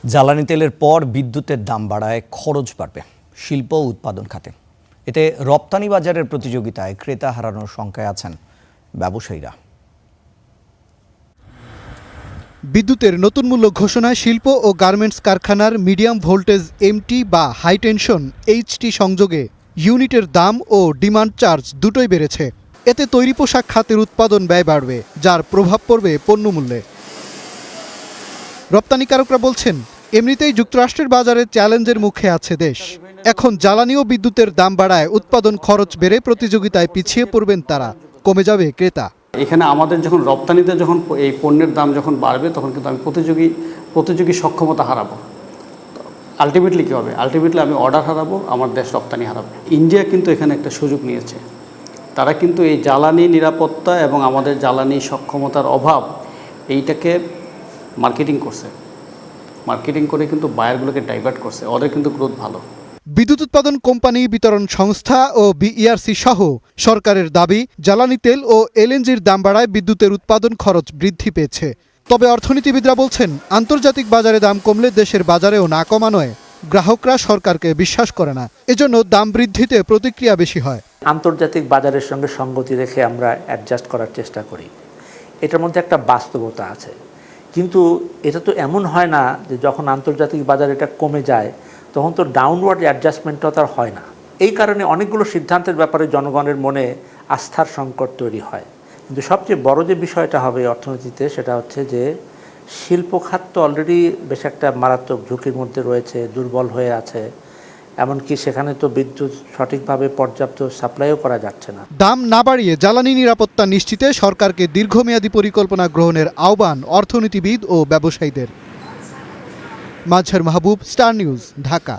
জ্বালানি তেলের পর বিদ্যুতের দাম বাড়ায় খরচ বাড়বে শিল্প ও উৎপাদন খাতে। এতে রপ্তানি বাজারের প্রতিযোগিতায় ক্রেতা হারানোর শঙ্কায় আছেন ব্যবসায়ীরা। বিদ্যুতের নতুন মূল্য ঘোষণায় শিল্প ও গার্মেন্টস কারখানার মিডিয়াম ভোল্টেজ এমটি বা হাই টেনশন এইচটি সংযোগে ইউনিটের দাম ও ডিমান্ড চার্জ দুটোই বেড়েছে। এতে তৈরি পোশাক খাতের উৎপাদন ব্যয় বাড়বে, যার প্রভাব পড়বে পণ্যমূল্যে। রপ্তানিকারকরা বলছেন, এমনিতেই যুক্তরাষ্ট্রের বাজারে চ্যালেঞ্জের মুখে আছে দেশ। এখন জ্বালানি ও বিদ্যুতের দাম বাড়ায় উৎপাদন খরচ বেড়ে প্রতিযোগিতায় পিছিয়ে পড়বেন তারা, কমে যাবে ক্রেতা। এখানে আমাদের যখন রপ্তানিতে যখন এই পণ্যের দাম যখন বাড়বে তখন কিন্তু আমি প্রতিযোগী সক্ষমতা হারাবো। আলটিমেটলি কী হবে? আলটিমেটলি আমি অর্ডার হারাবো, আমার দেশ রপ্তানি হারাবো। ইন্ডিয়া কিন্তু এখানে একটা সুযোগ নিয়েছে। তারা কিন্তু এই জ্বালানি নিরাপত্তা এবং আমাদের জ্বালানি সক্ষমতার অভাব এইটাকে মার্কেটিং করছে। মার্কেটিং করে কিন্তু বায়ারগুলোকে ডাইভার্ট করছে। ওদের কিন্তু গ্রোথ ভালো। বিদ্যুৎ উৎপাদন কোম্পানি, বিতরণ সংস্থা ও বিইআরসি সহ সরকারের দাবি, জ্বালানি তেল ও এলএনজির দাম বাড়ায় বিদ্যুতের উৎপাদন খরচ বৃদ্ধি পেয়েছে। তবে অর্থনীতিবিদরা বলছেন, আন্তর্জাতিক বাজারে দাম কমলে দেশের বাজারেও না কমানোয় গ্রাহকরা সরকারকে বিশ্বাস করে না। এজন্য দাম বৃদ্ধিতে প্রতিক্রিয়া বেশি হয়। আন্তর্জাতিক বাজারের সঙ্গে সঙ্গতি রেখে আমরা অ্যাডজাস্ট করার চেষ্টা করি। এটার মধ্যে একটা বাস্তবতা আছে, কিন্তু এটা তো এমন হয় না যে যখন আন্তর্জাতিক বাজার এটা কমে যায় তখন তো ডাউনওয়ার্ড অ্যাডজাস্টমেন্টটা তার হয় না। এই কারণে অনেকগুলো সিদ্ধান্তের ব্যাপারে জনগণের মনে আস্থার সংকট তৈরি হয়। কিন্তু সবচেয়ে বড় যে বিষয়টা হবে অর্থনীতিতে, সেটা হচ্ছে যে শিল্প খাত তো অলরেডি বেশ একটা মারাত্মক ঝুঁকির মধ্যে রয়েছে, দুর্বল হয়ে আছে। এমনকি সেখানে তো বিদ্যুৎ সঠিকভাবে পর্যাপ্ত সাপ্লাইও করা যাচ্ছে না। দাম না বাড়িয়ে জ্বালানি নিরাপত্তা নিশ্চিতে সরকারকে দীর্ঘমেয়াদী পরিকল্পনা গ্রহণের আহ্বান অর্থনীতিবিদ ও ব্যবসায়ীদের। মাজহার মাহবুব, স্টার নিউজ, ঢাকা।